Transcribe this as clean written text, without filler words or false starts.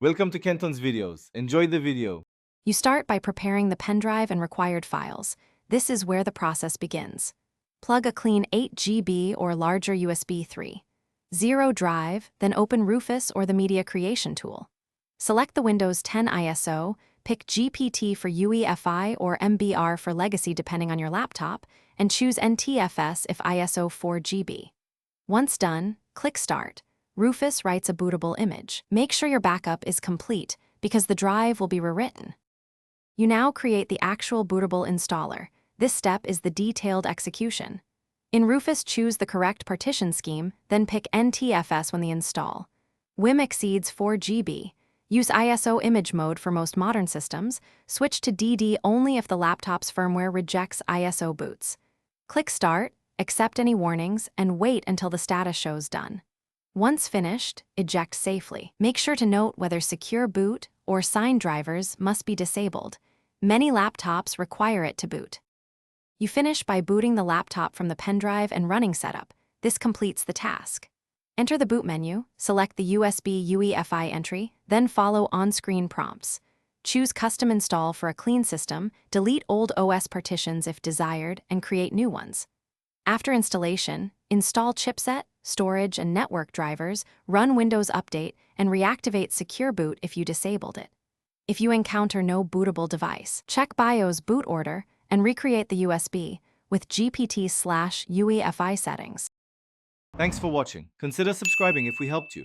Welcome to Kenton's videos. Enjoy the video. You start by preparing the pendrive and required files. This is where the process begins. Plug a clean 8 GB or larger USB 3.0 drive, then open Rufus or the Media Creation tool. Select the Windows 10 ISO, pick GPT for UEFI or MBR for legacy depending on your laptop, and choose NTFS if ISO 4 GB. Once done, click Start. Rufus writes a bootable image. Make sure your backup is complete because the drive will be rewritten. You now create the actual bootable installer. This step is the detailed execution. In Rufus, choose the correct partition scheme, then pick NTFS when the install. WIM exceeds 4 GB. Use ISO image mode for most modern systems. Switch to DD only if the laptop's firmware rejects ISO boots. Click Start, accept any warnings, and wait until the status shows done. Once finished, eject safely. Make sure to note whether secure boot or sign drivers must be disabled. Many laptops require it to boot. You finish by booting the laptop from the pendrive and running setup. This completes the task. Enter the boot menu, select the USB UEFI entry, then follow on-screen prompts. Choose Custom Install for a clean system, delete old OS partitions if desired, and create new ones. After installation, install chipset, storage, and network drivers, run Windows Update, and reactivate Secure Boot if you disabled it. If you encounter no bootable device, check BIOS boot order and recreate the USB with GPT/UEFI settings. Thanks for watching. Consider subscribing if we helped you.